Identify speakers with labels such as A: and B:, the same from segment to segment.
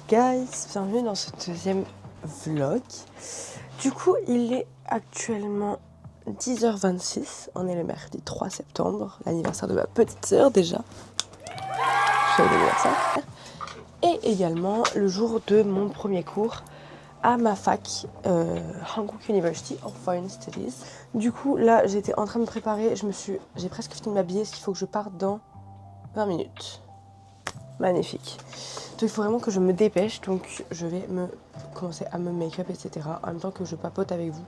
A: guys, bienvenue dans ce deuxième vlog. Du coup, il est actuellement 10h26, on est le mercredi 3 septembre, l'anniversaire de ma petite sœur déjà. Joyeux anniversaire. Et également le jour de mon premier cours à ma fac, Hankook University of Foreign Studies. Du coup, là, j'étais en train de me préparer, j'ai presque fini de m'habiller, ce qu'il faut que je parte dans 20 minutes. Magnifique. Donc il faut vraiment que je me dépêche, donc je vais commencer à me make-up, etc. En même temps que je papote avec vous.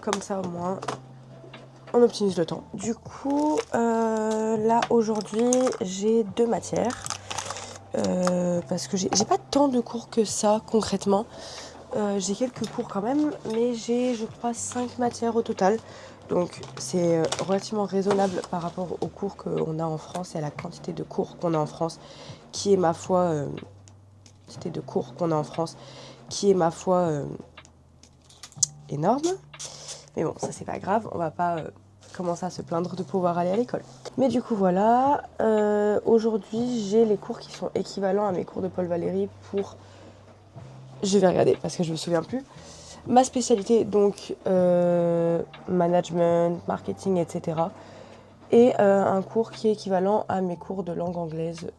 A: Comme ça au moins, on optimise le temps. Du coup, là aujourd'hui, j'ai 2 matières. Parce que j'ai pas tant de cours que ça concrètement. J'ai quelques cours quand même, mais j'ai je crois 5 matières au total. Donc c'est relativement raisonnable par rapport aux cours qu'on a en France et à la quantité de cours qu'on a en France, qui est ma foi énorme. Mais bon, ça c'est pas grave, on va pas commencer à se plaindre de pouvoir aller à l'école. Mais du coup voilà, aujourd'hui j'ai les cours qui sont équivalents à mes cours de Paul Valéry pour... Je vais regarder parce que je me souviens plus. Ma spécialité, donc management, marketing, etc. Et un cours qui est équivalent à mes cours de langue anglaise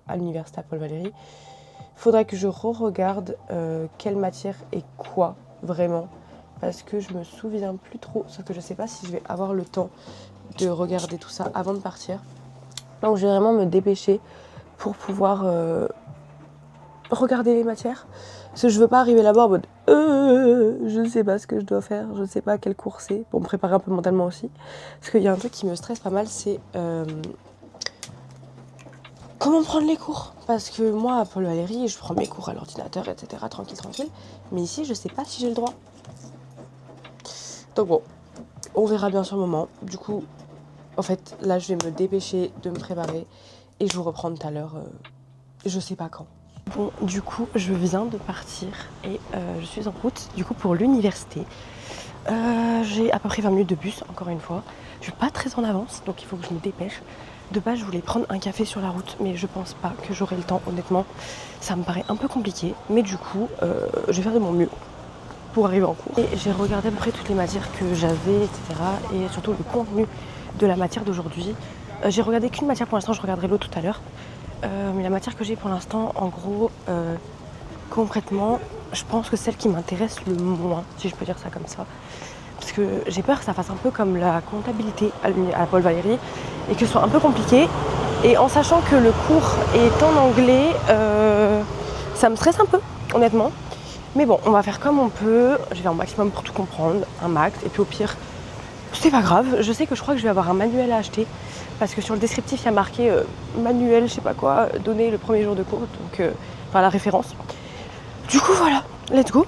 A: à l'université à Paul Valéry. Il faudrait que je re-regarde quelle matière et quoi vraiment, parce que je me souviens plus trop, sauf que je sais pas si je vais avoir le temps de regarder tout ça avant de partir. Donc je vais vraiment me dépêcher pour pouvoir regarder les matières. Parce que je veux pas arriver là-bas en mode je ne sais pas ce que je dois faire, je ne sais pas quel cours c'est, pour me préparer un peu mentalement aussi. Parce qu'il y a un truc qui me stresse pas mal, c'est comment prendre les cours. Parce que moi, à Paul Valéry, je prends mes cours à l'ordinateur, etc. Tranquille. Mais ici, je sais pas si j'ai le droit. Donc bon, on verra bien sur le moment. Du coup, en fait, là, je vais me dépêcher de me préparer. Et je vous reprends tout à l'heure, je sais pas quand. Bon, du coup, je viens de partir et je suis en route, du coup, pour l'université. J'ai à peu près 20 minutes de bus, encore une fois. Je suis pas très en avance, donc il faut que je me dépêche. De base, je voulais prendre un café sur la route, mais je pense pas que j'aurai le temps, honnêtement. Ça me paraît un peu compliqué, mais du coup, je vais faire de mon mieux pour arriver en cours. Et j'ai regardé à peu près toutes les matières que j'avais, etc. Et surtout le contenu de la matière d'aujourd'hui. J'ai regardé qu'une matière pour l'instant, je regarderai l'autre tout à l'heure. Mais la matière que j'ai pour l'instant, en gros, concrètement, je pense que celle qui m'intéresse le moins, si je peux dire ça comme ça. Parce que j'ai peur que ça fasse un peu comme la comptabilité à Paul Valéry et que ce soit un peu compliqué. Et en sachant que le cours est en anglais, ça me stresse un peu, honnêtement. Mais bon, on va faire comme on peut. Je vais faire un maximum pour tout comprendre, un max. Et puis au pire, c'est pas grave. Je sais que je crois que je vais avoir un manuel à acheter. Parce que sur le descriptif, il y a marqué manuel, je sais pas quoi, donné le premier jour de cours. Donc, enfin la référence. Du coup, voilà, let's go.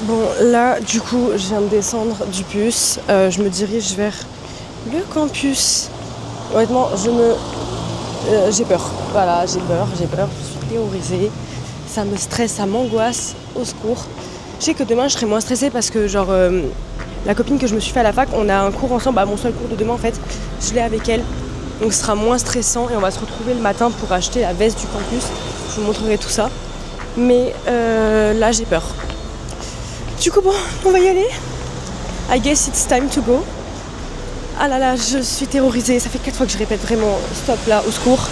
A: Bon, là, du coup, je viens de descendre du bus. Je me dirige vers le campus. Honnêtement, j'ai peur. Voilà, j'ai peur. Je suis terrorisée. Ça me stresse, ça m'angoisse. Au secours. Je sais que demain, je serai moins stressée parce que, genre, la copine que je me suis fait à la fac, on a un cours ensemble. Bah, mon seul cours de demain, en fait, je l'ai avec elle. Donc, ce sera moins stressant et on va se retrouver le matin pour acheter la veste du campus. Je vous montrerai tout ça. Mais là, j'ai peur. Du coup, bon, on va y aller. I guess it's time to go. Ah là là, je suis terrorisée. Ça fait 4 fois que je répète vraiment stop là, au secours.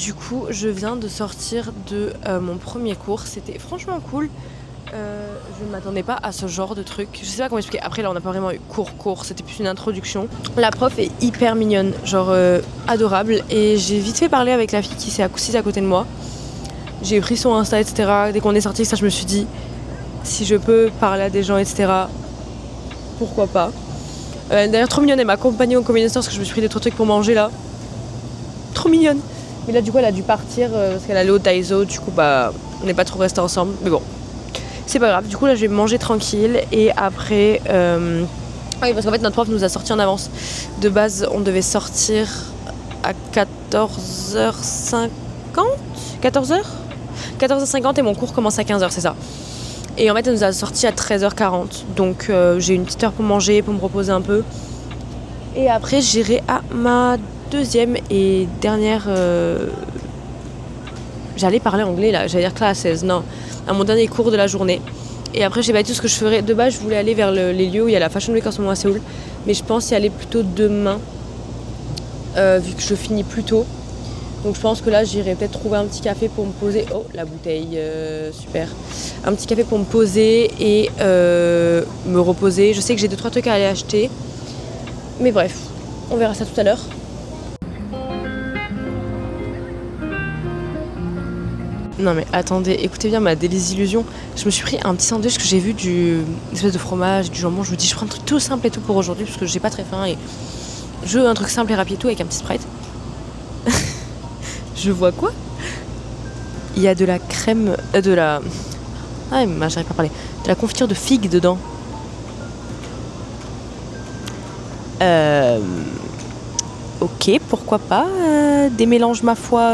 A: Du coup, je viens de sortir de mon premier cours. C'était franchement cool. Je ne m'attendais pas à ce genre de truc. Je sais pas comment expliquer. Après, là, on n'a pas vraiment eu cours. C'était plus une introduction. La prof est hyper mignonne, genre adorable. Et j'ai vite fait parler avec la fille qui s'est assise à côté de moi. J'ai pris son Insta, etc. Dès qu'on est sorti, ça, je me suis dit, si je peux parler à des gens, etc., pourquoi pas. D'ailleurs, trop mignonne, elle m'a accompagnée au convenience store parce que je me suis pris des trucs pour manger là. Trop mignonne. Mais là, du coup, elle a dû partir parce qu'elle allait au Daiso. Du coup, bah, on n'est pas trop restés ensemble. Mais bon, c'est pas grave. Du coup, là, je vais manger tranquille. Et après. Oui, parce qu'en fait, notre prof nous a sortis en avance. De base, on devait sortir à 14h50. 14h 14h50 et mon cours commence à 15h, c'est ça. Et en fait, elle nous a sortis à 13h40. Donc, j'ai une petite heure pour manger, pour me reposer un peu. Et après, j'irai à ma deuxième et dernière... J'allais parler anglais, là. J'allais dire classes, non. À mon dernier cours de la journée. Et après, je sais pas tout ce que je ferais. De base, je voulais aller vers les lieux où il y a la Fashion Week en ce moment à Séoul. Mais je pense y aller plutôt demain. Vu que je finis plus tôt. Donc je pense que là j'irai peut-être trouver un petit café pour me poser. Oh la bouteille, super. Un petit café pour me poser et me reposer. Je sais que j'ai 2-3 trucs à aller acheter. Mais bref, on verra ça tout à l'heure. Non mais attendez, écoutez bien ma désillusion. Je me suis pris un petit sandwich que j'ai vu une espèce de fromage, du jambon. Je me dis je prends un truc tout simple et tout pour aujourd'hui parce que j'ai pas très faim et je veux un truc simple et rapide et tout avec un petit Sprite. Je vois quoi? Il y a de la crème, de la... Ah, j'arrive pas à parler. De la confiture de figue dedans. Ok, pourquoi pas. Des mélanges, ma foi,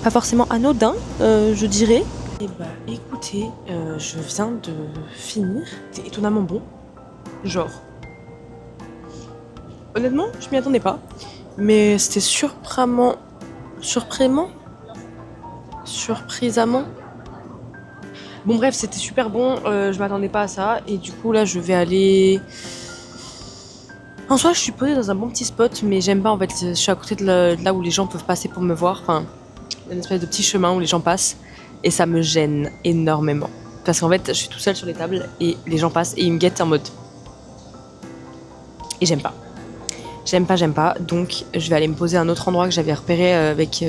A: pas forcément anodins, je dirais. Et bah, écoutez, je viens de finir. C'est étonnamment bon. Genre. Honnêtement, je m'y attendais pas. Mais c'était surprenamment. Surprisamment. Bon bref, c'était super bon, je m'attendais pas à ça. Et du coup là je vais aller... En soi je suis posée dans un bon petit spot, mais j'aime pas en fait, je suis à côté de là où les gens peuvent passer pour me voir. Enfin, une espèce de petit chemin où les gens passent. Et ça me gêne énormément. Parce qu'en fait je suis tout seule sur les tables et les gens passent et ils me guettent en mode... Et j'aime pas. J'aime pas. Donc je vais aller me poser à un autre endroit que j'avais repéré avec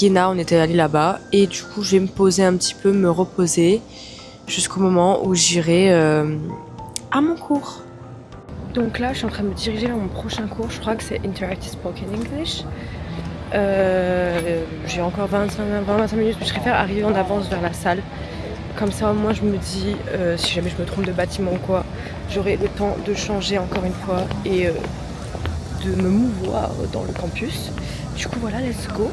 A: Yéna, on était allé là-bas et du coup je vais me poser un petit peu, me reposer jusqu'au moment où j'irai à mon cours. Donc là je suis en train de me diriger vers mon prochain cours, je crois que c'est Interactive Spoken English. J'ai encore 25 minutes, mais je préfère arriver en avance vers la salle. Comme ça au moins je me dis, si jamais je me trompe de bâtiment ou quoi, j'aurai le temps de changer encore une fois et de me mouvoir dans le campus. Du coup voilà, let's go.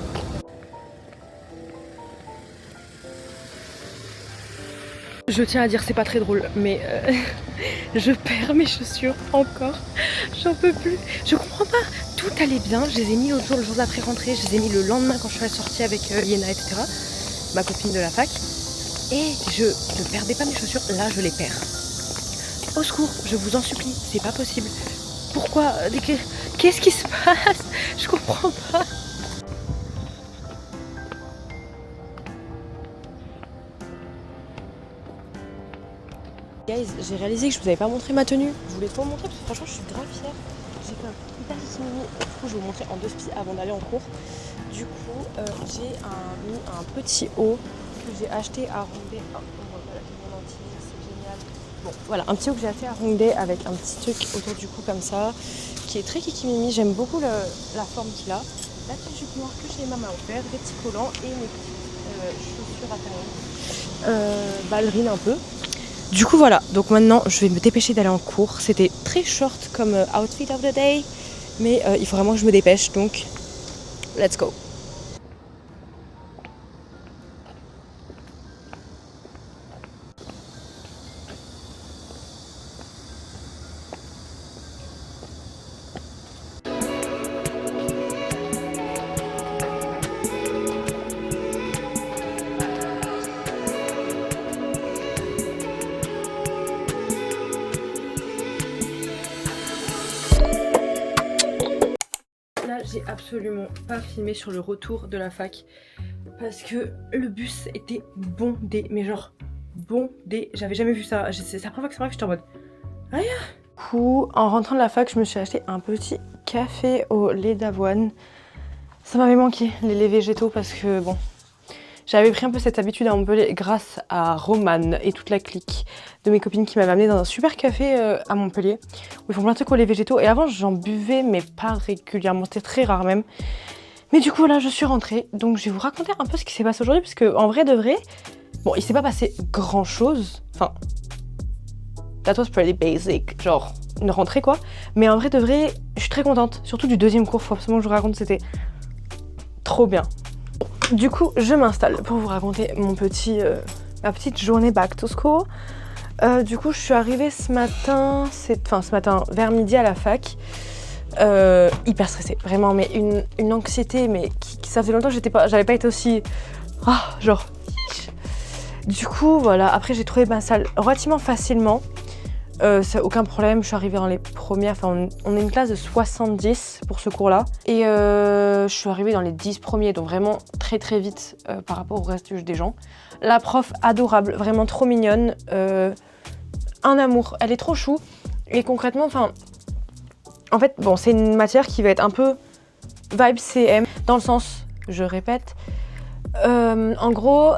A: Je tiens à dire c'est pas très drôle, mais je perds mes chaussures encore. J'en peux plus. Je comprends pas. Tout allait bien. Je les ai mis l'autre jour, le jour d'après rentrée. Je les ai mis le lendemain quand je suis sortie avec Yéna, etc. Ma copine de la fac. Et je ne perdais pas mes chaussures. Là, je les perds. Au secours, je vous en supplie. C'est pas possible. Pourquoi? Qu'est-ce qui se passe? Je comprends pas. Guys, j'ai réalisé que je vous avais pas montré ma tenue. Je voulais trop vous montrer parce que franchement je suis grave fière. J'ai fait un hyper mini. Du coup je vais vous montrer en 2 spies avant d'aller en cours. Du coup j'ai mis un petit haut que j'ai acheté à Hongdae. Oh, on voit pas la monde entier, c'est génial. Bon voilà, un petit haut que j'ai acheté à Hongdae avec un petit truc autour du cou comme ça, qui est très kikimimi. J'aime beaucoup la forme qu'il a. La petite jupe noire que chez Maman offert, des petits collants et mes petites chaussures à talons. Ballerines un peu. Du coup voilà, donc maintenant je vais me dépêcher d'aller en cours. C'était très short comme outfit of the day, mais il faut vraiment que je me dépêche, donc let's go. Là j'ai j'ai absolument pas filmé sur le retour de la fac parce que le bus était bondé, mais genre bondé, j'avais jamais vu ça, c'est la première fois que ça m'arrive, j'étais en mode aïe. Du coup, en rentrant de la fac, je me suis acheté un petit café au lait d'avoine. Ça m'avait manqué, les laits végétaux, parce que bon, j'avais pris un peu cette habitude à Montpellier grâce à Romane et toute la clique de mes copines qui m'avaient amené dans un super café à Montpellier où ils font plein de trucs au lait végétaux. Et avant, j'en buvais, mais pas régulièrement, c'était très rare même. Mais du coup, là, je suis rentrée, donc je vais vous raconter un peu ce qui s'est passé aujourd'hui, parce que en vrai de vrai, bon, il s'est pas passé grand chose. Enfin, that was pretty basic, genre une rentrée quoi. Mais en vrai de vrai, je suis très contente, surtout du deuxième cours, faut absolument que je vous raconte, c'était trop bien. Du coup, je m'installe pour vous raconter ma petite journée back to school. Du coup, je suis arrivée ce matin vers midi à la fac. Hyper stressée, vraiment, mais une anxiété, mais ça faisait longtemps que j'avais pas été aussi... genre... Du coup, voilà, après j'ai trouvé ma salle relativement facilement. C'est aucun problème, je suis arrivée dans les premières, enfin on est une classe de 70 pour ce cours-là. Et je suis arrivée dans les 10 premiers, donc vraiment très très vite par rapport au reste des gens. La prof adorable, vraiment trop mignonne, un amour, elle est trop chou. Et concrètement, en fait, bon, c'est une matière qui va être un peu vibe CM, dans le sens, je répète, en gros,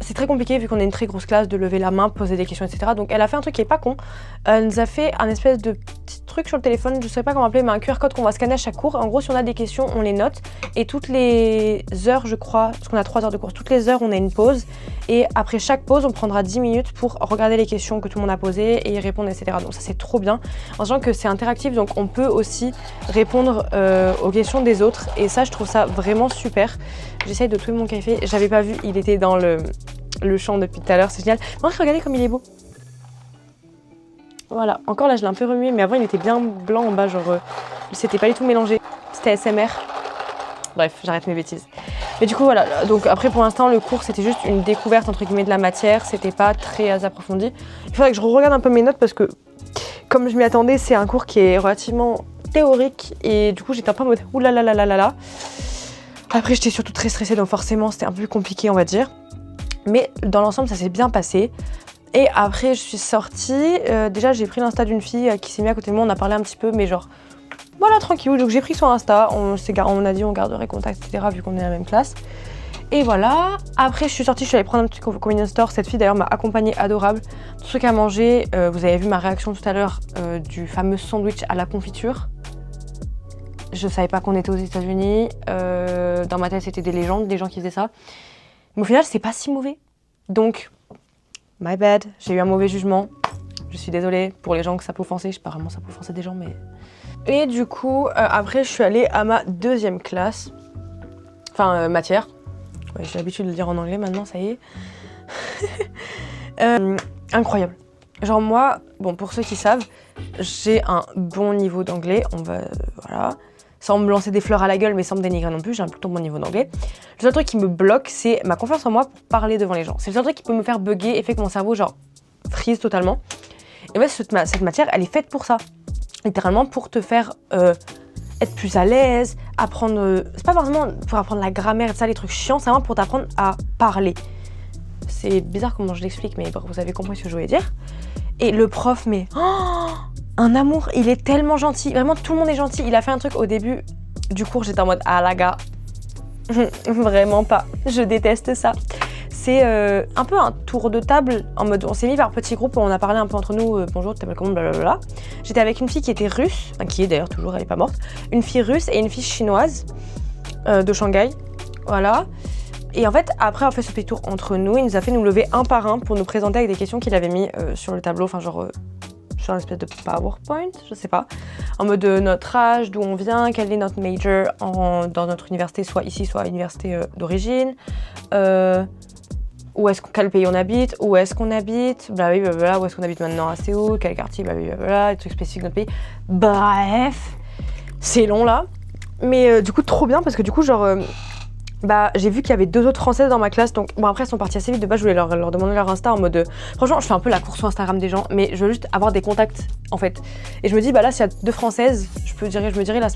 A: c'est très compliqué vu qu'on est une très grosse classe de lever la main, poser des questions, etc. Donc elle a fait un truc qui est pas con. Elle nous a fait un espèce de petit truc sur le téléphone, je sais pas comment appeler, mais un QR code qu'on va scanner à chaque cours. En gros, si on a des questions, on les note. Et toutes les heures, je crois, parce qu'on a 3 heures de cours, toutes les heures, on a une pause. Et après chaque pause, on prendra 10 minutes pour regarder les questions que tout le monde a posées et y répondre, etc. Donc ça, c'est trop bien. En sachant que c'est interactif, donc on peut aussi répondre aux questions des autres. Et ça, je trouve ça vraiment super. J'essaye de trouver mon café. J'avais pas vu, il était dans le champ depuis tout à l'heure, c'est génial. Regardez comme il est beau. Voilà, encore là je l'ai un peu remué, mais avant il était bien blanc en bas, genre c'était pas du tout mélangé, c'était SMR. Bref, j'arrête mes bêtises. Mais du coup voilà, donc après pour l'instant le cours c'était juste une découverte entre guillemets de la matière, c'était pas très approfondi. Il faudrait que je regarde un peu mes notes parce que comme je m'y attendais, c'est un cours qui est relativement théorique et du coup j'étais un peu en mode oulala. Après j'étais surtout très stressée donc forcément c'était un peu plus compliqué on va dire. Mais dans l'ensemble, ça s'est bien passé. Et après, je suis sortie. Déjà, j'ai pris l'insta d'une fille qui s'est mise à côté de moi. On a parlé un petit peu, mais genre, voilà, tranquille. Donc, j'ai pris son insta. On a dit on garderait contact, etc. vu qu'on est à la même classe. Et voilà. Après, je suis sortie. Je suis allée prendre un petit convenience store. Cette fille, d'ailleurs, m'a accompagnée, adorable. Truc à manger. Vous avez vu ma réaction tout à l'heure du fameux sandwich à la confiture. Je savais pas qu'on était aux États-Unis. Dans ma tête, c'était des légendes, des gens qui faisaient ça. Mais au final, c'est pas si mauvais. Donc, my bad, j'ai eu un mauvais jugement. Je suis désolée pour les gens que ça peut offenser. Je sais pas vraiment ça peut offenser des gens, mais... Et du coup, après, je suis allée à ma deuxième classe. Enfin, matière. Ouais, j'ai l'habitude de le dire en anglais maintenant, ça y est. Incroyable. Genre moi, bon, pour ceux qui savent, j'ai un bon niveau d'anglais. Voilà. Sans me lancer des fleurs à la gueule, mais sans me dénigrer non plus, j'ai un plutôt bon niveau d'anglais. Le seul truc qui me bloque, c'est ma confiance en moi pour parler devant les gens. C'est le seul truc qui peut me faire bugger et fait que mon cerveau, genre, freeze totalement. Et en fait, cette matière, elle est faite pour ça. Littéralement, pour te faire être plus à l'aise, apprendre... c'est pas forcément pour apprendre la grammaire et ça, les trucs chiants, c'est vraiment pour t'apprendre à parler. C'est bizarre comment je l'explique, mais vous avez compris ce que je voulais dire. Et le prof, mais... un amour, il est tellement gentil. Vraiment, tout le monde est gentil. Il a fait un truc au début du cours, j'étais en mode « Ah la gars, vraiment pas. Je déteste ça. » C'est un peu un tour de table en mode... On s'est mis par petits groupes, on a parlé un peu entre nous. Bonjour, tu t'appelles comment, blablabla. J'étais avec une fille qui était russe, enfin, qui est d'ailleurs toujours, elle est pas morte. Une fille russe et une fille chinoise de Shanghai. Voilà. Et en fait, après avoir fait ce petit tour entre nous, il nous a fait nous lever un par un pour nous présenter avec des questions qu'il avait mis sur le tableau, enfin genre... sur une espèce de PowerPoint, je sais pas, en mode notre âge, d'où on vient, quel est notre major dans notre université, soit ici, soit à l'université d'origine, quel pays on habite, où est-ce qu'on habite, blablabla, où est-ce qu'on habite maintenant à Séoul, quel quartier, blablabla, les trucs spécifiques de notre pays. Bref, c'est long là, mais du coup trop bien parce que du coup genre... j'ai vu qu'il y avait 2 autres françaises dans ma classe, donc bon après elles sont parties assez vite. De base je voulais leur demander leur Insta en mode franchement je fais un peu la course sur Instagram des gens, mais je veux juste avoir des contacts en fait. Et je me dis là s'il y a 2 françaises, je me dirais là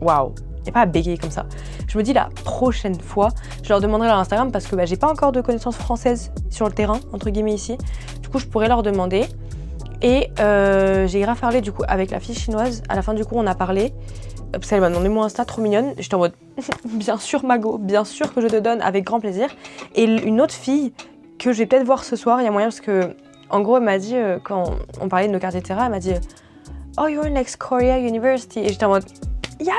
A: waouh, et pas à bégayer comme ça. Je me dis la prochaine fois, je leur demanderai leur Instagram parce que bah, j'ai pas encore de connaissances françaises sur le terrain, entre guillemets ici. Du coup, je pourrais leur demander. Et j'ai grave parlé du coup avec la fille chinoise. À la fin du cours, on a parlé. Parce qu'elle m'a demandé mon Insta, trop mignonne. J'étais en mode, bien sûr Mago, bien sûr que je te donne avec grand plaisir. Et une autre fille que je vais peut-être voir ce soir, il y a moyen parce que, en gros, elle m'a dit, quand on parlait de nos cartes, etc., elle m'a dit, oh, you're next Korea University. Et j'étais en mode, yeah.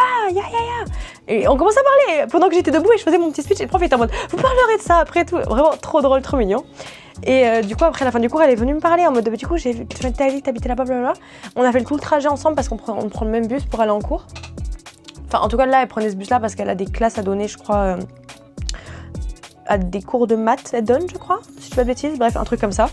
A: Et on commence à parler pendant que j'étais debout et je faisais mon petit speech. Et le prof était en mode, vous parlerez de ça après tout. Vraiment trop drôle, trop mignon. Et du coup, après la fin du cours, elle est venue me parler en mode, du coup, j'ai vu, tu m'as dit que t'habitais là-bas, blablabla. On a fait tout le trajet ensemble parce qu'on prend le même bus pour aller en cours. Enfin, en tout cas, là, elle prenait ce bus-là parce qu'elle a des classes à donner, je crois, à des cours de maths, elle donne, je crois, si je dis pas de bêtises. Bref, un truc comme ça.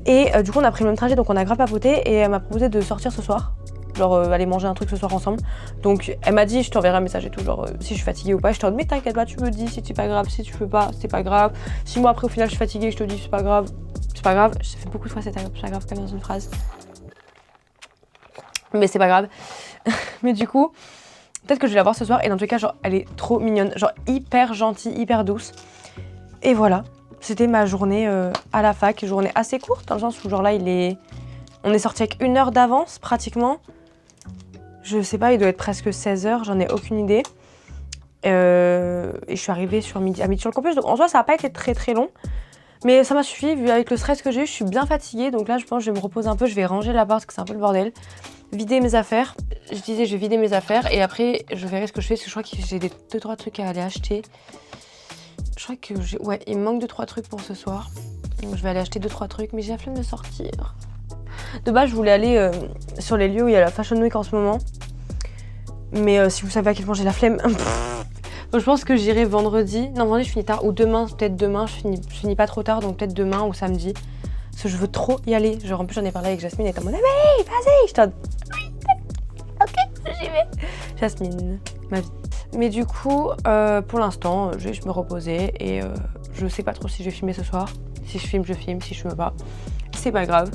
A: Et du coup, on a pris le même trajet, donc on a grave papoté. Et elle m'a proposé de sortir ce soir. Genre, aller manger un truc ce soir ensemble. Donc, elle m'a dit, je t'enverrai un message et tout, genre, si je suis fatiguée ou pas. Je te dis, mais t'inquiète pas, tu me dis si c'est pas grave, si tu peux pas, c'est pas grave. Si moi, après, au final, je suis fatiguée, je te dis, c'est pas grave. C'est pas grave. J'ai fait beaucoup de fois c'est pas grave comme dans une phrase. Mais c'est pas grave. Mais du coup, peut-être que je vais la voir ce soir. Et dans tous les cas, genre, elle est trop mignonne. Genre, hyper gentille, hyper douce. Et voilà. C'était ma journée à la fac. Journée assez courte, dans le sens où, genre là, on est sorti avec 1 heure d'avance, pratiquement. Je sais pas, il doit être presque 16h, j'en ai aucune idée. Et je suis arrivée à midi sur le campus. Donc, en soi, ça n'a pas été très très long. Mais ça m'a suffi, vu avec le stress que j'ai eu, je suis bien fatiguée. Donc là, je pense que je vais me reposer un peu, je vais ranger l'appart parce que c'est un peu le bordel. Vider mes affaires. Je disais, je vais vider mes affaires et après, je verrai ce que je fais parce que je crois que j'ai 2-3 trucs à aller acheter. Je crois que il me manque 2-3 trucs pour ce soir. Donc je vais aller acheter 2-3 trucs, mais j'ai la flemme de sortir. De base, je voulais aller sur les lieux où il y a la Fashion Week en ce moment. Mais si vous savez à quel point j'ai la flemme... Donc je pense que j'irai vendredi. Non, vendredi je finis tard. Ou demain, peut-être demain. Je finis pas trop tard, donc peut-être demain ou samedi. Parce que je veux trop y aller. Genre en plus j'en ai parlé avec Jasmine. Elle était en mode oui, vas-y. Je t'en... Oui, ok, j'y vais. Jasmine, ma vie. Mais du coup, pour l'instant, je vais juste me reposer. Et je sais pas trop si je vais filmer ce soir. Si je filme, je filme. Si je filme pas, c'est pas grave.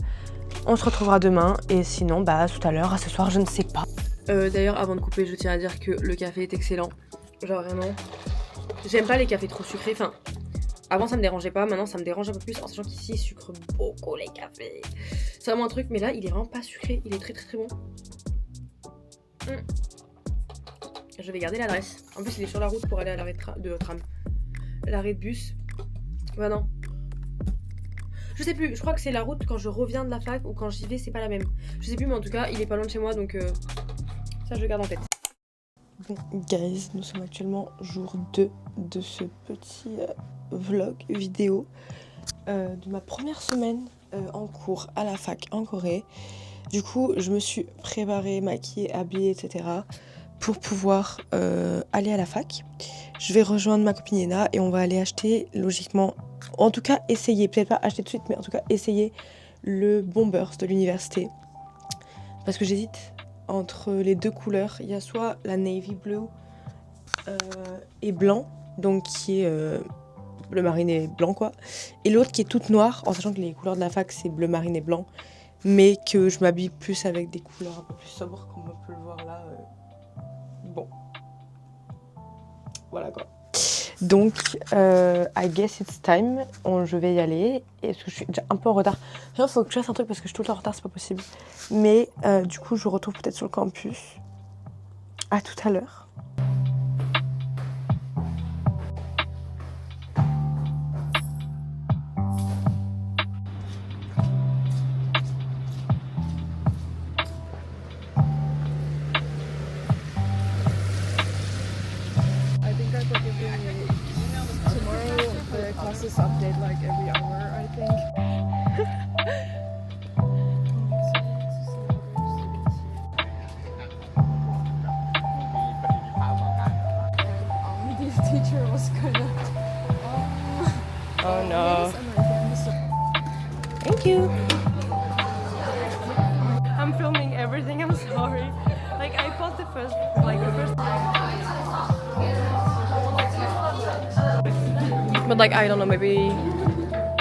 A: On se retrouvera demain. Et sinon, bah tout à l'heure, à ce soir, je ne sais pas. D'ailleurs, avant de couper, je tiens à dire que le café est excellent. Genre vraiment, j'aime pas les cafés trop sucrés. Enfin, avant ça me dérangeait pas, maintenant ça me dérange un peu plus en sachant qu'ici ils sucrent beaucoup les cafés. C'est vraiment un truc, mais là il est vraiment pas sucré, il est très très très bon. Je vais garder l'adresse. En plus il est sur la route pour aller à l'arrêt de tram. L'arrêt de bus. Bah non. Je sais plus, je crois que c'est la route quand je reviens de la fac ou quand j'y vais, c'est pas la même. Je sais plus, mais en tout cas il est pas loin de chez moi donc ça je le garde en tête. Bon, guys, nous sommes actuellement jour 2 de ce petit vlog vidéo de ma première semaine en cours à la fac en Corée. Du coup, je me suis préparée, maquillée, habillée, etc. pour pouvoir aller à la fac. Je vais rejoindre ma copine Yena et on va aller acheter, logiquement, en tout cas essayer, peut-être pas acheter tout de suite, mais en tout cas essayer le Bombers de l'université. Parce que j'hésite entre les deux couleurs. Il y a soit la navy blue et blanc, donc qui est bleu marine et blanc quoi, et l'autre qui est toute noire, en sachant que les couleurs de la fac c'est bleu marine et blanc, mais que je m'habille plus avec des couleurs un peu plus sobres comme on peut le voir là. Bon, voilà quoi. Donc, I guess it's time. Je vais y aller. Et parce que je suis déjà un peu en retard. Il faut que je fasse un truc parce que je suis tout le temps en retard, c'est pas possible. Mais du coup, je vous retrouve peut-être sur le campus. À tout à l'heure.
B: Classes update like every hour, I think. The teacher was kind of.
A: Oh no. Thank you. I'm filming everything. I'm sorry. Like I paused the first. But like I don't know, maybe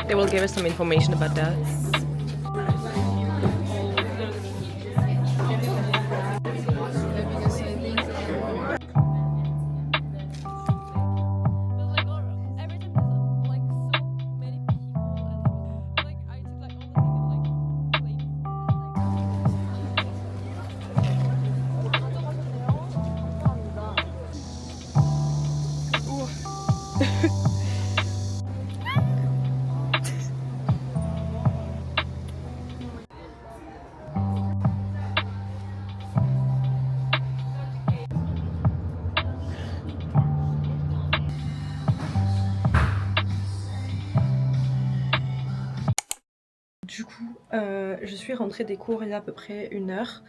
A: they will give us some information about that. Du coup, je suis rentrée des cours il y a à peu près une heure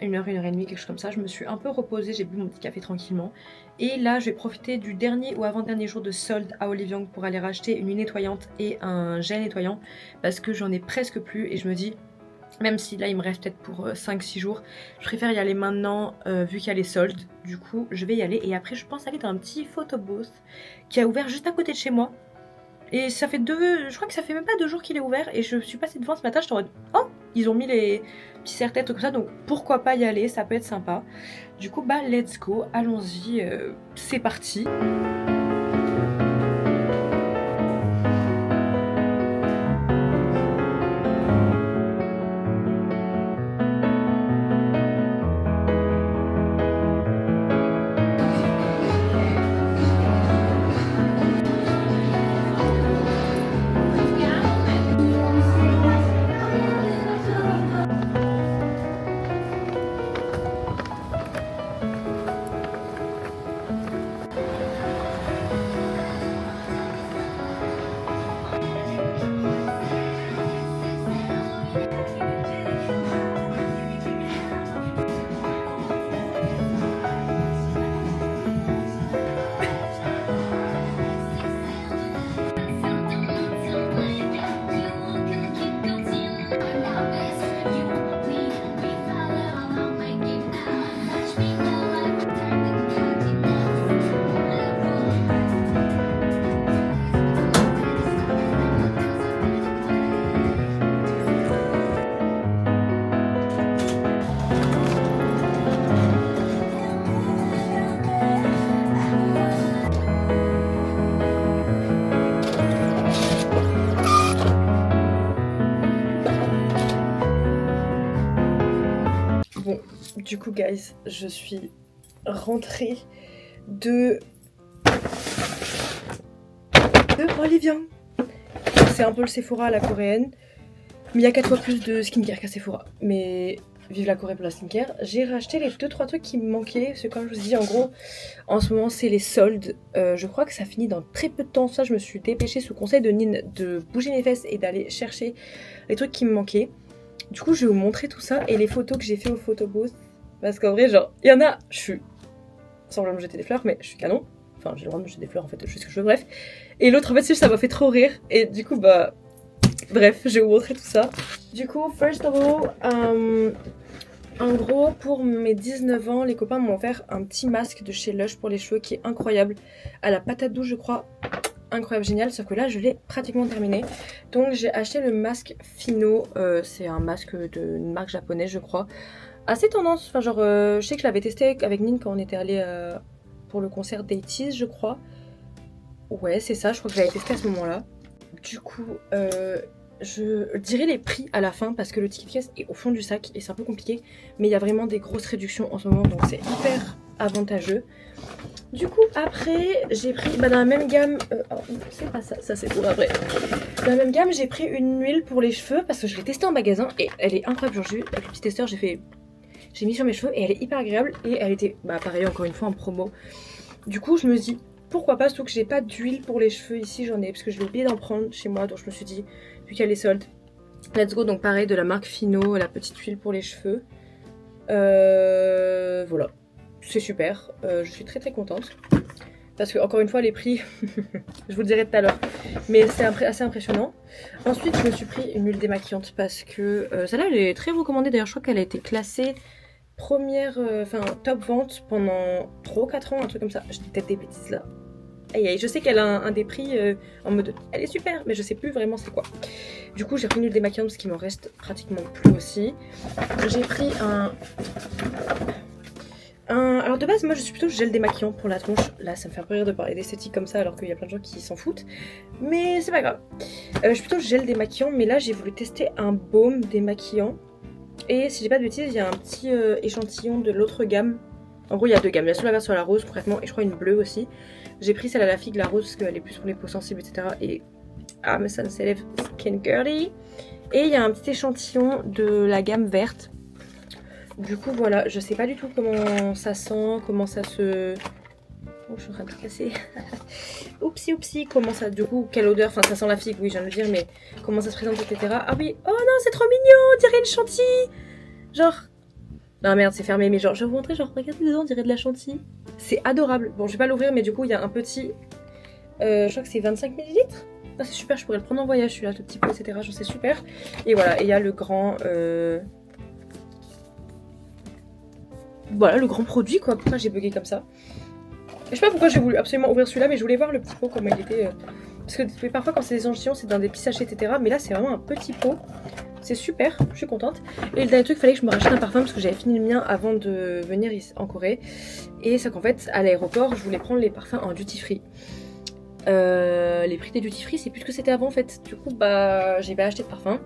A: et demie, quelque chose comme ça. Je me suis un peu reposée, j'ai bu mon petit café tranquillement. Et là, je vais profiter du dernier ou avant-dernier jour de solde à Olive Young pour aller racheter une huile nettoyante et un gel nettoyant parce que j'en ai presque plus et je me dis, même si là il me reste peut-être pour 5-6 jours, je préfère y aller maintenant vu qu'il y a les soldes. Du coup, je vais y aller et après je pense aller dans un petit photo booth qui a ouvert juste à côté de chez moi. Et ça fait je crois que ça fait même pas 2 jours qu'il est ouvert et je suis passée devant ce matin, j'étais en mode oh, ils ont mis les petits serre-têtes comme ça, donc pourquoi pas y aller, ça peut être sympa. Du coup bah let's go, allons-y, c'est parti. Bon, du coup, guys, je suis rentrée de Olive Young. C'est un peu le Sephora à la coréenne, mais il y a 4 fois plus de skincare qu'à Sephora. Mais vive la Corée pour la skincare. J'ai racheté les 2-3 trucs qui me manquaient, parce que comme je vous dis, en gros, en ce moment, c'est les soldes. Je crois que ça finit dans très peu de temps. Ça, je me suis dépêchée sous conseil de Nine de bouger mes fesses et d'aller chercher les trucs qui me manquaient. Du coup, je vais vous montrer tout ça et les photos que j'ai fait au photo booth. Parce qu'en vrai, genre, il y en a, je suis sans me jeter des fleurs, mais je suis canon. Enfin, j'ai le droit de me jeter des fleurs, en fait, je fais ce que je veux, bref. Et l'autre, en fait, ça m'a fait trop rire. Et du coup, bah, bref, je vais vous montrer tout ça. Du coup, first of all, en gros, pour mes 19 ans, les copains m'ont offert un petit masque de chez Lush pour les cheveux qui est incroyable. À la patate douce, je crois. Incroyable, génial, sauf que là je l'ai pratiquement terminé. Donc j'ai acheté le masque Fino, c'est un masque d'une marque japonaise je crois. Assez tendance, enfin genre je sais que je l'avais testé avec Nine quand on était allé pour le concert d'Eighties je crois. Ouais c'est ça, je crois que je l'avais testé à ce moment là. Du coup je dirai les prix à la fin parce que le ticket de caisse est au fond du sac et c'est un peu compliqué. Mais il y a vraiment des grosses réductions en ce moment donc c'est hyper avantageux. Du coup après j'ai pris dans la même gamme, c'est pas ça, ça c'est pour après. Dans la même gamme j'ai pris une huile pour les cheveux parce que je l'ai testée en magasin et elle est incroyable. Genre avec le petit testeur j'ai mis sur mes cheveux et elle est hyper agréable et elle était bah pareil encore une fois en promo. Du coup je me dis pourquoi pas, surtout que j'ai pas d'huile pour les cheveux ici, j'en ai parce que je l'ai oublié d'en prendre chez moi, donc je me suis dit vu qu'il y a les soldes, let's go. Donc pareil de la marque Fino, la petite huile pour les cheveux. Voilà. C'est super, je suis très contente parce que encore une fois les prix je vous le dirai tout à l'heure mais c'est assez impressionnant. Ensuite je me suis pris une huile démaquillante parce que celle-là elle est très recommandée, d'ailleurs je crois qu'elle a été classée première, top vente pendant 3 ou 4 ans, un truc comme ça. Je dis peut-être des bêtises là, aïe aïe, je sais qu'elle a un des prix en mode elle est super mais je sais plus vraiment c'est quoi. Du coup j'ai pris une huile démaquillante parce qu'il m'en reste pratiquement plus aussi. J'ai pris alors de base moi je suis plutôt gel démaquillant pour la tronche. Là ça me fait un peu rire de parler d'esthétique comme ça alors qu'il y a plein de gens qui s'en foutent. Mais c'est pas grave. Je suis plutôt gel démaquillant mais là j'ai voulu tester un baume démaquillant. Et si j'ai pas de bêtises il y a un petit échantillon de l'autre gamme. En gros il y a 2 gammes, il y a soit la verte soit la rose concrètement et je crois une bleue aussi. J'ai pris celle à la figue, la rose parce qu'elle est plus pour les peaux sensibles etc. Et ah mais ça ne s'élève skin girly. Et il y a un petit échantillon de la gamme verte. Du coup voilà, je sais pas du tout comment ça sent, comment ça se
C: Oh, je suis en train de tout casser. Oupsie, oupsie. Comment ça, du coup, quelle odeur? Enfin, ça sent la figue, oui, je viens de le dire, mais comment ça se présente, etc. Ah oui, oh non, c'est trop mignon, on dirait une chantilly. Genre. Non, merde, c'est fermé, mais genre, je vais vous montrer, genre, regardez dedans, on dirait de la chantilly. C'est adorable. Bon, je vais pas l'ouvrir, mais du coup, il y a un petit. Je crois que c'est 25 ml. Ah, c'est super, je pourrais le prendre en voyage, celui-là, tout petit peu, etc. Genre, c'est super. Et voilà, et il y a le grand. Voilà, le grand produit, quoi. Pourquoi j'ai bugué comme ça? Je sais pas pourquoi j'ai voulu absolument ouvrir celui-là, mais je voulais voir le petit pot, comment il était. Parce que parfois, quand c'est des échantillons, c'est dans des petits sachets, etc. Mais là, c'est vraiment un petit pot. C'est super, je suis contente. Et le dernier truc, il fallait que je me rachète un parfum parce que j'avais fini le mien avant de venir en Corée. Et c'est qu'en fait, à l'aéroport, je voulais prendre les parfums en duty free. Les prix des duty free, c'est plus ce que c'était avant en fait. Du coup, bah, j'ai pas acheté de parfum.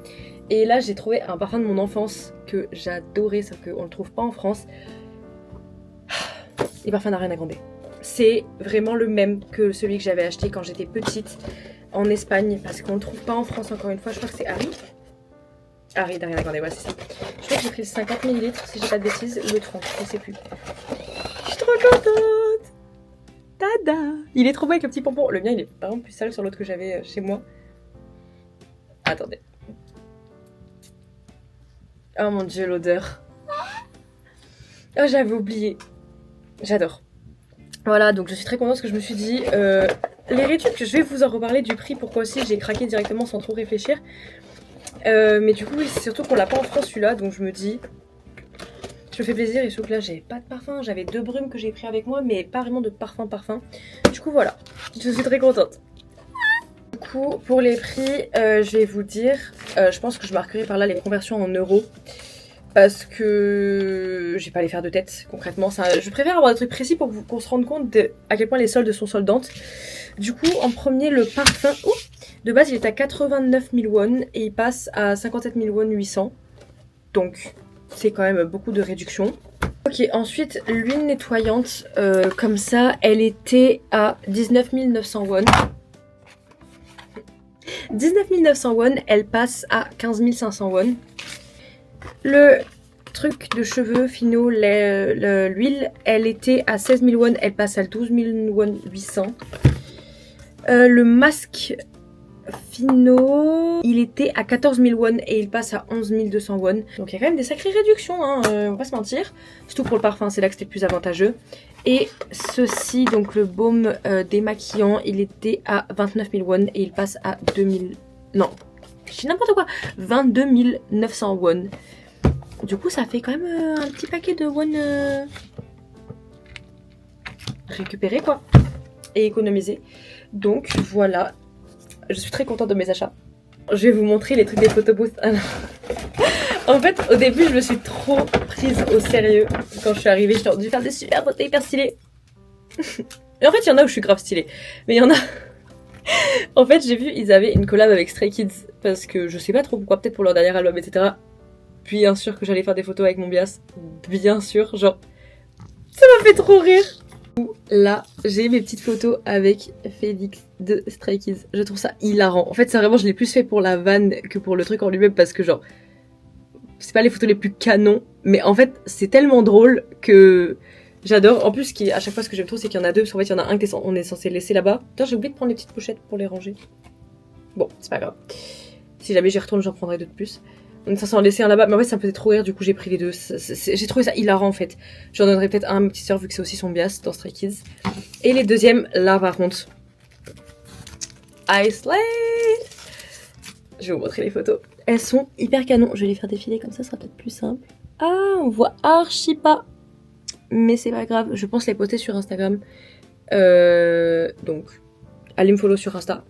C: Et là, j'ai trouvé un parfum de mon enfance que j'adorais, sauf qu'on le trouve pas en France. Les parfums d'Ariana Grande. C'est vraiment le même que celui que j'avais acheté quand j'étais petite en Espagne, parce qu'on le trouve pas en France encore une fois. Je crois que c'est Harry. Harry d'Ariana Grande, ouais, c'est ça. Je crois que j'ai pris le 50 ml, si j'ai pas de bêtises, ou le 30, je sais plus. Je suis trop contente. Tada! Il est trop beau avec le petit pompon. Le mien, il est par exemple plus sale sur l'autre que j'avais chez moi. Attendez. Oh mon dieu, l'odeur. Oh, j'avais oublié. J'adore. Voilà, donc je suis très contente parce que je me suis dit... les réducs, je vais vous en reparler du prix. Pourquoi aussi j'ai craqué directement sans trop réfléchir. Mais du coup, oui, c'est surtout qu'on l'a pas en France celui-là. Donc je me dis... Je me fais plaisir et surtout que là, j'avais pas de parfum. J'avais 2 brumes que j'ai pris avec moi, mais pas vraiment de parfum. Du coup, voilà. Je suis très contente. Du coup, pour les prix, je vais vous dire... je pense que je marquerai par là les conversions en euros. Parce que je vais pas les faire de tête concrètement. Ça, je préfère avoir des trucs précis pour qu'on se rende compte de à quel point les soldes sont soldantes. Du coup, en premier, le parfum. De base, il est à 89 000 won et il passe à 57 000 won 800. Donc, c'est quand même beaucoup de réduction. Ok, ensuite, l'huile nettoyante, comme ça, elle était à 19 900 won. 19 900 won, elle passe à 15 500 won. Le truc de cheveux finaux, l'huile, elle était à 16 000 won, elle passe à 12 000 won 800. Le masque finaux, il était à 14 000 won et il passe à 11 200 won. Donc il y a quand même des sacrées réductions, hein, on va pas se mentir. Surtout pour le parfum, c'est là que c'était le plus avantageux. Et ceci, donc le baume démaquillant, il était à 29 000 won et il passe à 2000... Non, je dis n'importe quoi, 22 900 won. Du coup, ça fait quand même un petit paquet de won récupéré, quoi. Et économisé. Donc, voilà. Je suis très contente de mes achats. Je vais vous montrer les trucs des photobooths. En fait, au début, je me suis trop prise au sérieux. Quand je suis arrivée, j'ai dû faire des super photos hyper stylées. Et en fait, il y en a où je suis grave stylée. Mais il y en a... En fait, j'ai vu, ils avaient une collab avec Stray Kids. Parce que je sais pas trop pourquoi, peut-être pour leur dernier album, etc. Bien sûr que j'allais faire des photos avec mon bias. Bien sûr, genre... Ça m'a fait trop rire. Là, j'ai mes petites photos avec Félix de Stray Kids. Je trouve ça hilarant. En fait, ça vraiment, je l'ai plus fait pour la vanne que pour le truc en lui-même. Parce que genre... C'est pas les photos les plus canons. Mais en fait, c'est tellement drôle que... J'adore. En plus, à chaque fois, ce que j'aime trop, c'est qu'il y en a deux. Parce qu'en fait, il y en a un qu'on est censé laisser là-bas. Putain, j'ai oublié de prendre les petites pochettes pour les ranger. Bon, c'est pas grave. Si jamais j'y retourne, j'en prendrai deux de plus. On est censé en laisser un là-bas. Mais en fait, ça me faisait trop rire. Du coup, j'ai pris les deux. J'ai trouvé ça hilarant, en fait. J'en donnerai peut-être un à ma petite soeur, vu que c'est aussi son bias dans Stray Kids. Et les deuxièmes, là, par contre. I slay. Je vais vous montrer les photos. Elles sont hyper canon. Je vais les faire défiler comme ça sera peut-être plus simple. Ah, on voit archi pas. Mais c'est pas grave, je pense les poster sur Instagram. Donc, allez me follow sur Insta.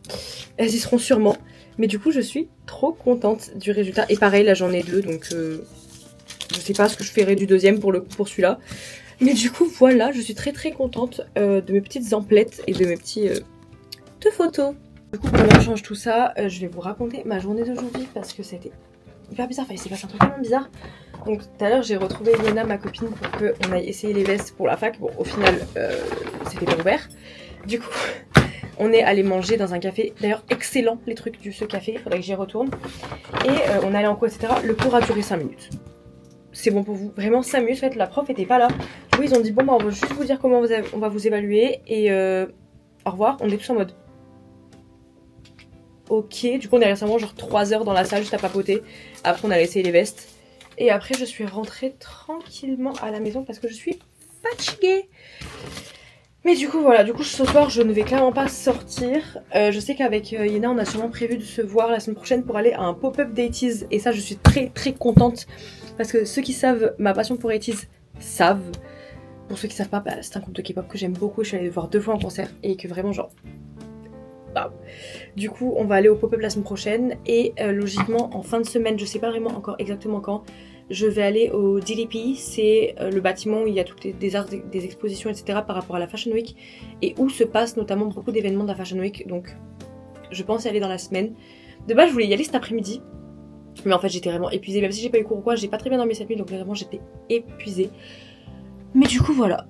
C: Elles y seront sûrement. Mais du coup, je suis trop contente du résultat. Et pareil, là j'en ai deux, donc je sais pas ce que je ferai du deuxième pour celui-là. Mais du coup, voilà, je suis très très contente de mes petites emplettes et de mes petits de photos. Du coup, pendant que je change tout ça, je vais vous raconter ma journée d'aujourd'hui parce que c'était hyper bizarre. Enfin, il s'est passé un truc tellement bizarre. Donc tout à l'heure j'ai retrouvé Yena, ma copine, pour qu'on aille essayer les vestes pour la fac. Bon, au final c'était pas ouvert. Du coup on est allé manger dans un café. D'ailleurs excellent les trucs de ce café, il faudrait que j'y retourne. Et on est allé en cours, etc. Le cours a duré 5 minutes. c'est bon pour vous. Vraiment 5 minutes, en fait, la prof était pas là. Du coup, ils ont dit, bon, bah, on va juste vous dire comment on va vous évaluer et au revoir. On est tous en mode, ok. Du coup, on est resté vraiment genre 3 heures dans la salle juste à papoter. Après, on a laissé les vestes. Et après, je suis rentrée tranquillement à la maison parce que je suis fatiguée. Mais du coup, voilà. Du coup, ce soir, je ne vais clairement pas sortir. Je sais qu'avec Yéna, on a sûrement prévu de se voir la semaine prochaine pour aller à un pop-up d'Eighties. Et ça, je suis très très contente. Parce que ceux qui savent ma passion pour Eighties savent. Pour ceux qui savent pas, bah, c'est un groupe de K-pop que j'aime beaucoup. Je suis allée le voir 2 fois en concert. Et que vraiment, genre... Wow. Du coup, on va aller au pop-up la semaine prochaine et logiquement en fin de semaine, je sais pas vraiment encore exactement quand, je vais aller au DLP, c'est le bâtiment où il y a toutes des arts, des expositions, etc. par rapport à la Fashion Week et où se passent notamment beaucoup d'événements de la Fashion Week. Donc, je pense y aller dans la semaine. De base, je voulais y aller cet après-midi, mais en fait, j'étais vraiment épuisée. Même si j'ai pas eu cours ou quoi, j'ai pas très bien dormi cette nuit, donc vraiment, j'étais épuisée. Mais du coup, voilà.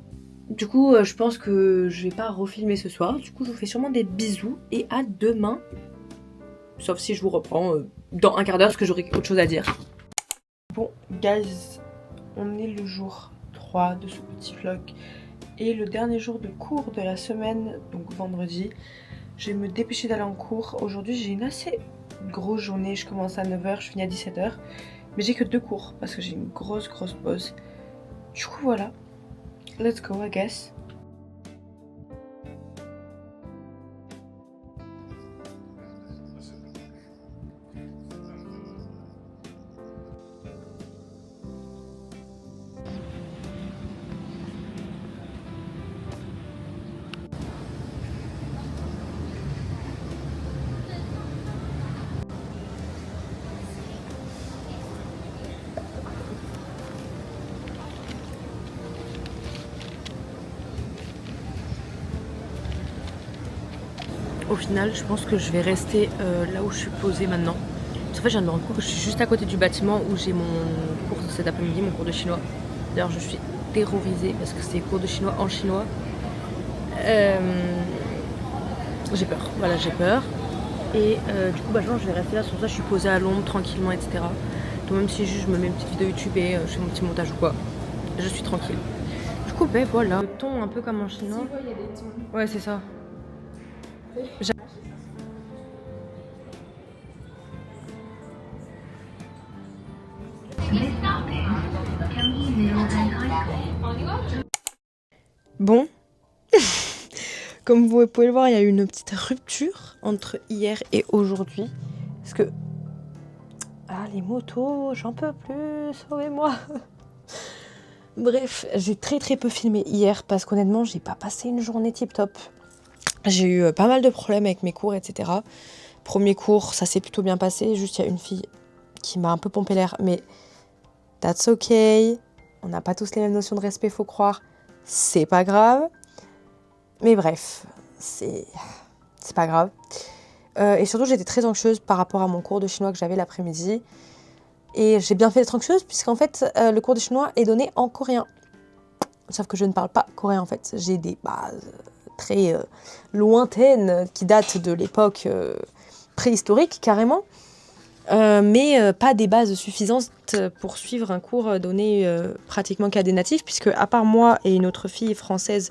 C: Du coup, je pense que je vais pas refilmer ce soir. Du coup, je vous fais sûrement des bisous et à demain. Sauf si je vous reprends dans un quart d'heure parce que j'aurai autre chose à dire.
A: Bon, guys, on est le jour 3 de ce petit vlog. Et le dernier jour de cours de la semaine, donc vendredi. Je vais me dépêcher d'aller en cours. Aujourd'hui, j'ai une assez grosse journée. Je commence à 9h, je finis à 17h. Mais j'ai que 2 cours parce que j'ai une grosse pause. Du coup, voilà. Let's go, I guess. Au final, je pense que je vais rester là où je suis posée maintenant. En fait, je viens de me rendre compte que je suis juste à côté du bâtiment où j'ai mon cours cet après-midi, mon cours de chinois. D'ailleurs, je suis terrorisée parce que c'est cours de chinois en chinois. J'ai peur, voilà, j'ai peur. Et du coup, bah, je vais rester là, sur ça, je suis posée à l'ombre, tranquillement, etc. Donc même si juste je me mets une petite vidéo YouTube et je fais mon petit montage ou quoi, je suis tranquille. Du coup, ben voilà. Le ton un peu comme en chinois.
B: Tu vois, il y a des tons.
A: Ouais, c'est ça. Bon, comme vous pouvez le voir, il y a eu une petite rupture entre hier et aujourd'hui. Parce que... Ah, les motos, j'en peux plus, sauvez-moi. Bref, j'ai très peu filmé hier parce qu'honnêtement, j'ai pas passé une journée tip top. J'ai eu pas mal de problèmes avec mes cours, etc. Premier cours, ça s'est plutôt bien passé. Juste, il y a une fille qui m'a un peu pompé l'air, mais that's okay. On n'a pas tous les mêmes notions de respect, faut croire. C'est pas grave. Mais bref, c'est pas grave. Et surtout, j'étais très anxieuse par rapport à mon cours de chinois que j'avais l'après-midi. Et j'ai bien fait d'être anxieuse puisqu'en fait, le cours de chinois est donné en coréen. Sauf que je ne parle pas coréen en fait. J'ai des bases très lointaines qui datent de l'époque préhistorique carrément. Mais pas des bases suffisantes pour suivre un cours donné pratiquement qu'à des natifs, puisque à part moi et une autre fille française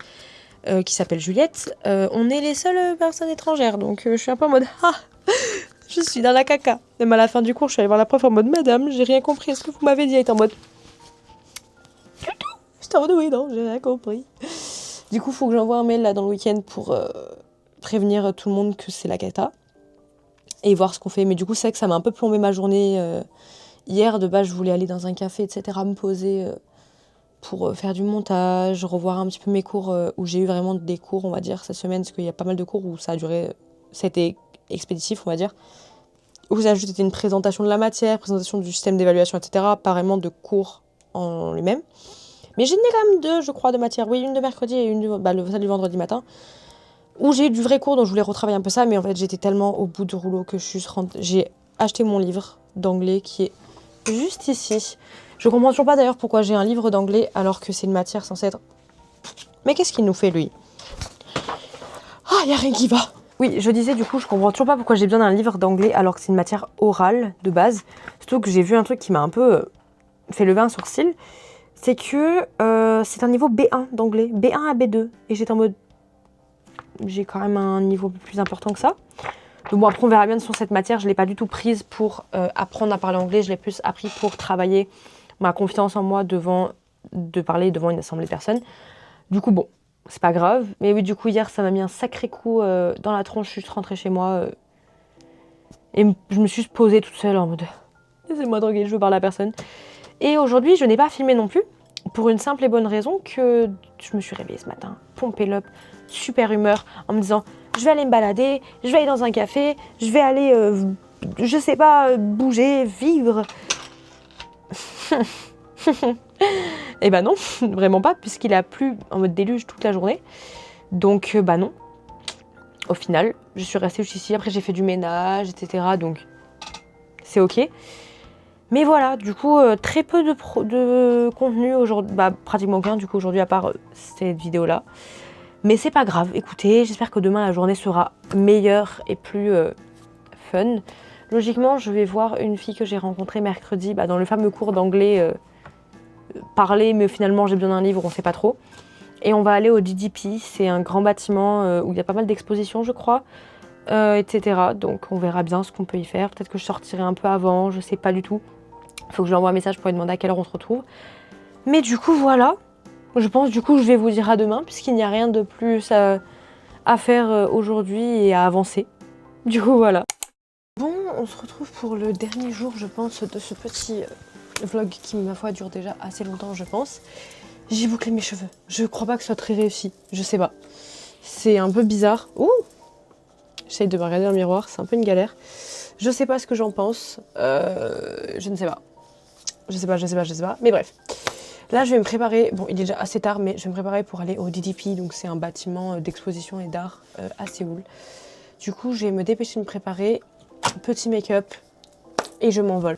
A: qui s'appelle Juliette, on est les seules personnes étrangères. Donc je suis un peu en mode ah, je suis dans la caca. Même à la fin du cours, je suis allée voir la prof en mode madame, j'ai rien compris. Est-ce que vous m'avez dit? Elle était en mode j'étais en mode oui, non, j'ai rien compris. Du coup, il faut que j'envoie un mail là dans le week-end pour prévenir tout le monde que c'est la cata. Et voir ce qu'on fait. Mais du coup, c'est vrai que ça m'a un peu plombé ma journée. Hier, de base, je voulais aller dans un café, etc., me poser pour faire du montage, revoir un petit peu mes cours, où j'ai eu vraiment des cours, on va dire, cette semaine, parce qu'il y a pas mal de cours où ça a duré, ça a été expéditif, on va dire, où ça a juste été une présentation de la matière, présentation du système d'évaluation, etc., pas vraiment de cours en lui-même. Mais j'ai quand même 2, je crois, de matières. Oui, une de mercredi et une celle du vendredi matin. Où j'ai eu du vrai cours, donc je voulais retravailler un peu ça, mais en fait j'étais tellement au bout du rouleau que j'ai acheté mon livre d'anglais qui est juste ici. Je comprends toujours pas d'ailleurs pourquoi j'ai un livre d'anglais alors que c'est une matière censée être... Mais qu'est-ce qu'il nous fait lui? Ah, y a rien qui va. Oui, je disais du coup, je comprends toujours pas pourquoi j'ai besoin d'un livre d'anglais alors que c'est une matière orale de base. Surtout que j'ai vu un truc qui m'a un peu fait lever un sourcil, c'est que c'est un niveau B1 d'anglais, B1 à B2. Et j'étais en mode, j'ai quand même un niveau plus important que ça. Donc bon, après on verra bien sur cette matière, je ne l'ai pas du tout prise pour apprendre à parler anglais, je l'ai plus appris pour travailler ma confiance en moi de parler devant une assemblée de personnes. Du coup bon, c'est pas grave. Mais oui, du coup hier ça m'a mis un sacré coup dans la tronche, je suis rentrée chez moi et je me suis posée toute seule en mode laissez-moi tranquille, je veux parler à personne. Et aujourd'hui je n'ai pas filmé non plus, pour une simple et bonne raison que je me suis réveillée ce matin, pompée l'up, super humeur, en me disant je vais aller me balader, je vais aller dans un café, je vais aller, je sais pas, bouger, vivre. Et bah non, vraiment pas, puisqu'il a plu en mode déluge toute la journée. Donc bah non. Au final, je suis restée juste ici, après j'ai fait du ménage, etc. Donc c'est ok. Mais voilà, du coup, très peu de contenu aujourd'hui, bah pratiquement aucun du coup aujourd'hui à part cette vidéo-là. Mais c'est pas grave, écoutez, j'espère que demain la journée sera meilleure et plus fun. Logiquement, je vais voir une fille que j'ai rencontrée mercredi dans le fameux cours d'anglais parler, mais finalement j'ai besoin d'un livre, on sait pas trop. Et on va aller au DDP, c'est un grand bâtiment où il y a pas mal d'expositions je crois, etc. Donc on verra bien ce qu'on peut y faire. Peut-être que je sortirai un peu avant, je sais pas du tout. Il faut que je lui envoie un message pour lui demander à quelle heure on se retrouve. Mais du coup voilà, je pense du coup je vais vous dire à demain, puisqu'il n'y a rien de plus à faire aujourd'hui et à avancer. Du coup voilà. Bon, on se retrouve pour le dernier jour je pense de ce petit vlog qui ma foi dure déjà assez longtemps je pense. J'ai bouclé mes cheveux. Je crois pas que ce soit très réussi, je sais pas. C'est un peu bizarre. Ouh, j'essaye de me regarder dans le miroir, c'est un peu une galère. Je sais pas ce que j'en pense, je ne sais pas. Je sais pas, mais bref. Là, je vais me préparer, bon, il est déjà assez tard, mais je vais me préparer pour aller au DDP, donc c'est un bâtiment d'exposition et d'art à Séoul. Du coup, je vais me dépêcher de me préparer, petit make-up, et je m'envole.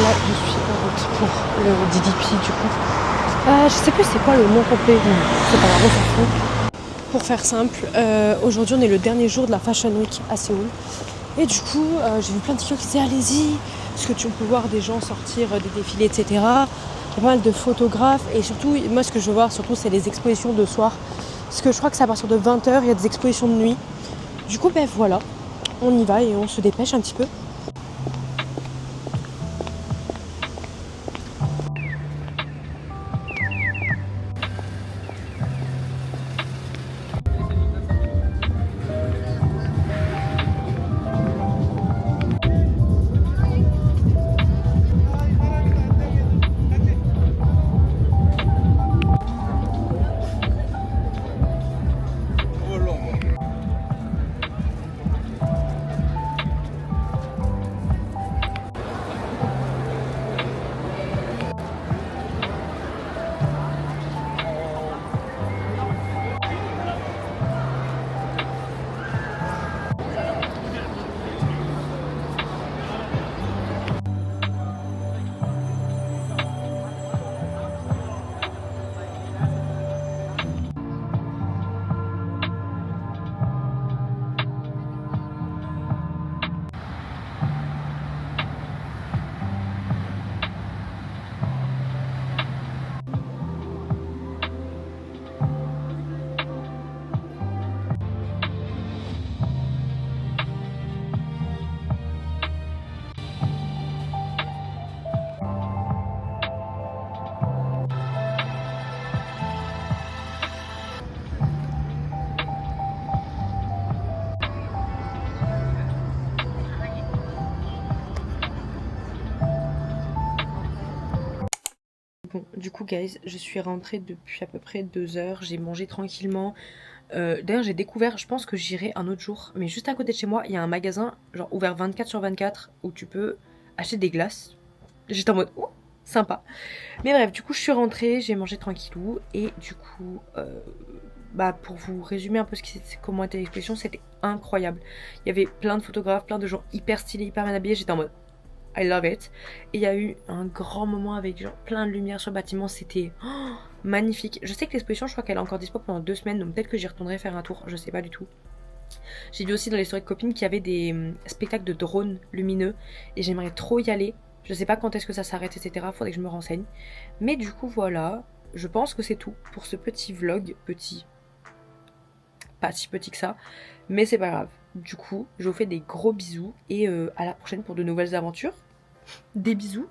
A: Là, je suis en route pour le DDP du coup. Je sais plus c'est quoi le nom complet, c'est pas grave, on s'en fout. Pour faire simple, aujourd'hui on est le dernier jour de la Fashion Week à Séoul. Et du coup, j'ai vu plein de TikTok qui disaient allez-y, parce que tu peux voir des gens sortir des défilés, etc. Il y a pas mal de photographes et surtout, moi ce que je veux voir surtout c'est les expositions de soir. Parce que je crois que c'est à partir de 20 h, il y a des expositions de nuit. Du coup, ben voilà, on y va et on se dépêche un petit peu. Bon, du coup, guys, je suis rentrée depuis à peu près 2 heures. J'ai mangé tranquillement. D'ailleurs, j'ai découvert, je pense que j'irai un autre jour, mais juste à côté de chez moi, il y a un magasin, genre ouvert 24/24, où tu peux acheter des glaces. J'étais en mode, oh,
C: sympa. Mais bref, du coup je suis rentrée, j'ai mangé tranquillou et du coup pour vous résumer un peu comment était l'exposition, c'était incroyable. Il y avait plein de photographes, plein de gens hyper stylés, hyper bien habillés, j'étais en mode I love it. Et il y a eu un grand moment avec genre plein de lumière sur le bâtiment, c'était magnifique. Je sais que l'exposition, je crois qu'elle est encore dispo pendant 2 semaines, donc peut-être que j'y retournerai faire un tour, je sais pas du tout. J'ai vu aussi dans les stories de copines qu'il y avait des spectacles de drones lumineux et j'aimerais trop y aller. Je sais pas quand est-ce que ça s'arrête, etc. Faudrait que je me renseigne. Mais du coup, voilà. Je pense que c'est tout pour ce petit vlog. Petit. Pas si petit que ça. Mais c'est pas grave. Du coup, je vous fais des gros bisous. Et à la prochaine pour de nouvelles aventures. Des bisous.